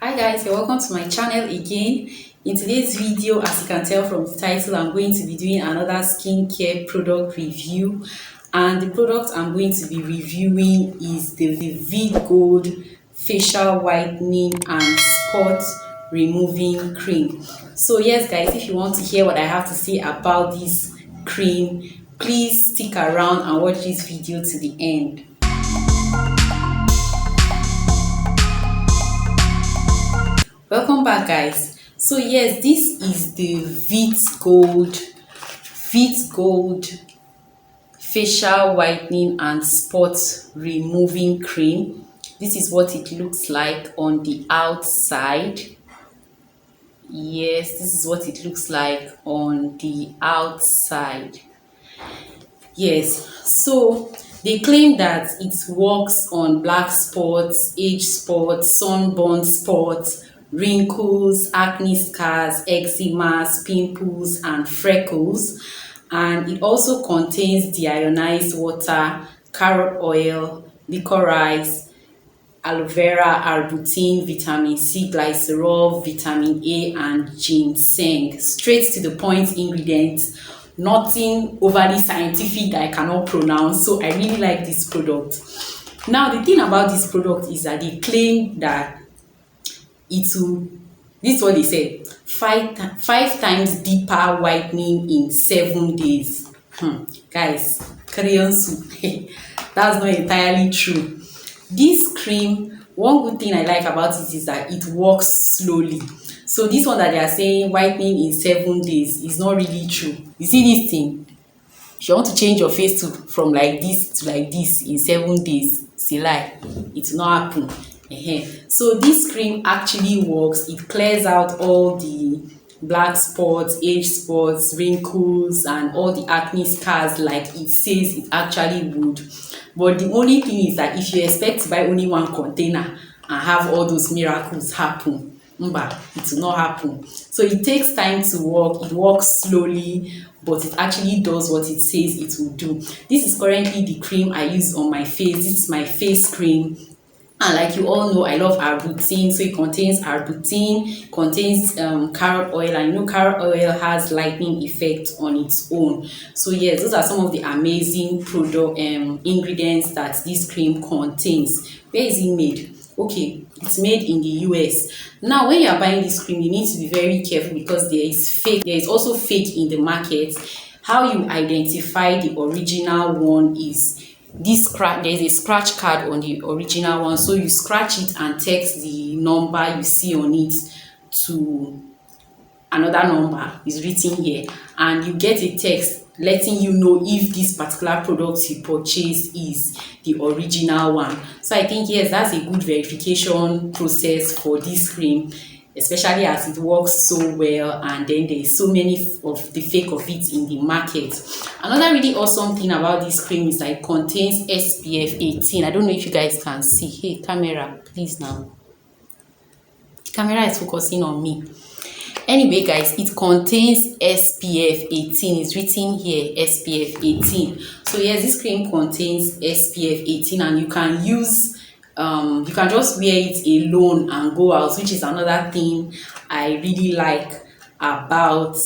Hi guys, you're welcome to my channel again. In today's video, as you can tell from the title, I'm going to be doing another skincare product review, and the product I'm going to be reviewing is the Veet Gold facial whitening and spot removing cream. So yes guys, if you want to hear what I have to say about this cream, please stick around and watch this video to the end. Welcome back guys. So yes, this is the Veet Gold facial whitening and spot removing cream. This is what it looks like on the outside. Yes, this is what it looks like on the outside. Yes, so they claim that it works on black spots, age spots, sunburn spots, wrinkles, acne scars, eczema, pimples, and freckles. And it also contains deionized water, carrot oil, licorice, aloe vera, arbutin, vitamin C, glycerol, vitamin A, and ginseng. Straight to the point ingredients, nothing overly scientific that I cannot pronounce. So I really like this product. Now the thing about this product is that they claim that this is what they said, five times deeper whitening in 7 days. Guys, crayon soup. That's not entirely true. This cream, one good thing I like about it is that it works slowly. So this one that they are saying whitening in 7 days is not really true. You see this thing, if you want to change your face from like this to like this in 7 days, see, like, it will not happen. So this cream actually works. It clears out all the black spots, age spots, wrinkles, and all the acne scars like it says it actually would. But the only thing is that if you expect to buy only one container and have all those miracles happen, it will not happen. So it takes time to work. It works slowly, but it actually does what it says it will do. This is currently the cream I use on my face. This is my face cream. And like you all know, I love arbutin. So it contains arbutin, contains carrot oil, and you know carrot oil has lightening effect on its own. So yes, those are some of the amazing product ingredients that this cream contains. Where is it made? Okay, it's made in the US. Now when you are buying this cream, you need to be very careful because there is also fake in the market. How you identify the original one is there's a scratch card on the original one, so you scratch it and text the number you see on it to another number is written here, and you get a text letting you know if this particular product you purchase is the original one. So I think yes, that's a good verification process for this cream, especially as it works so well, and then there's so many of the fake of it in the market. Another really awesome thing about this cream is that it contains SPF 18. I don't know if you guys can see. Hey camera, please now. The camera is focusing on me. Anyway guys, it contains SPF 18. It's written here SPF 18. So yes, this cream contains SPF 18, and you can use you can just wear it alone and go out, which is another thing I really like about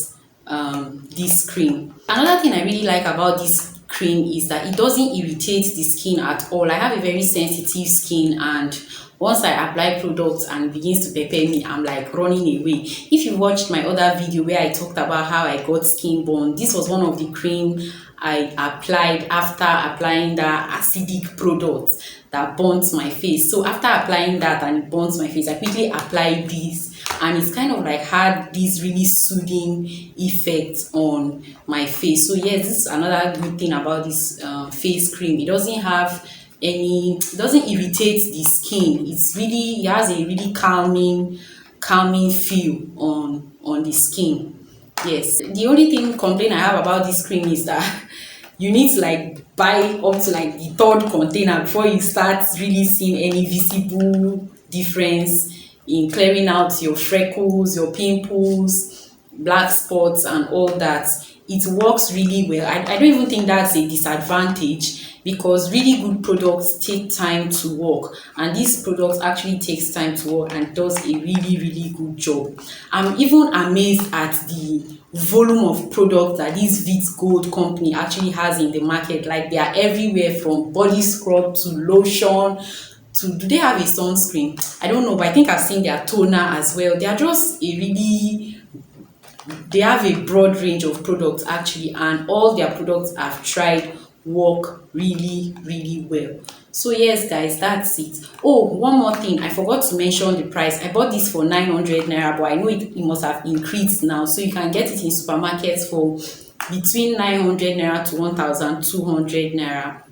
this cream. Another thing I really like about this cream is that it doesn't irritate the skin at all. I have a very sensitive skin, and once I apply products and it begins to pepper me, I'm like running away. If you watched my other video where I talked about how I got skin burn, this was one of the cream I applied after applying that acidic product that burns my face. So after applying that and it burns my face, I quickly applied this, and it's kind of like had this really soothing effect on my face. So yes, this is another good thing about this face cream. It doesn't irritate the skin. It has a really calming feel on the skin. Yes, the only complaint I have about this cream is that you need to like buy up to like the 3rd container before you start really seeing any visible difference in clearing out your freckles, your pimples, black spots, and all that. It works really well. I don't even think that's a disadvantage. because really good products take time to work, and this product actually takes time to work and does a really good job. I'm even amazed at the volume of products that this Veet Gold company actually has in the market. Like, they are everywhere, from body scrub to lotion to, do they have a sunscreen? I don't know, but I think I've seen their toner as well. They are just they have a broad range of products actually, and all their products I've tried work really well. So yes guys, that's it. Oh, one more thing, I forgot to mention the price. I bought this for 900 naira, but I know it must have increased now, so you can get it in supermarkets for between 900 naira to 1200 naira.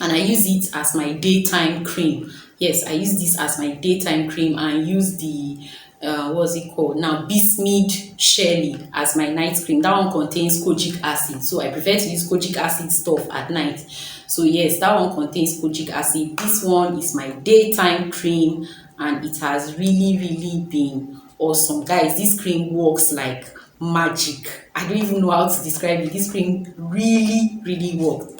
And I use it as my daytime cream. Yes, I use this as my daytime cream, and use the what's it called now, Bismuth Shelly, as my night cream. That one contains kojic acid, so I prefer to use kojic acid stuff at night. So yes, that one contains kojic acid. This one is my daytime cream, and it has really been awesome, guys. This cream works like magic. I don't even know how to describe it. This cream really works.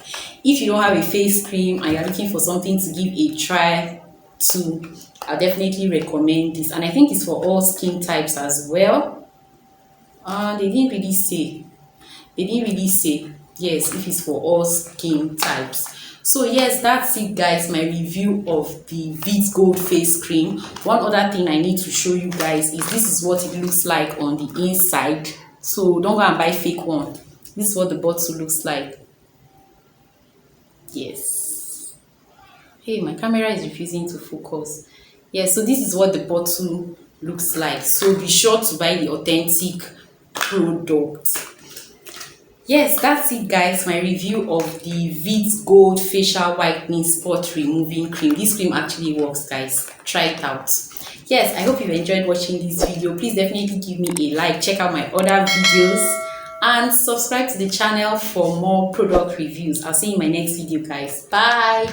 If you don't have a face cream and you're looking for something to give a try to, I definitely recommend this. And I think it's for all skin types as well. They didn't really say. Yes, if it's for all skin types. So yes, that's it guys, my review of the Veet Gold face cream. One other thing I need to show you guys is this is what it looks like on the inside. So don't go and buy fake one. This is what the bottle looks like. Yes. Hey, my camera is refusing to focus. Yes, so this is what the bottle looks like. So be sure to buy the authentic product. Yes, that's it guys, my review of the Veet Gold facial whitening spot removing cream. This cream actually works guys, try it out. Yes, I hope you've enjoyed watching this video. Please definitely give me a like, check out my other videos, and subscribe to the channel for more product reviews. I'll see you in my next video guys. Bye.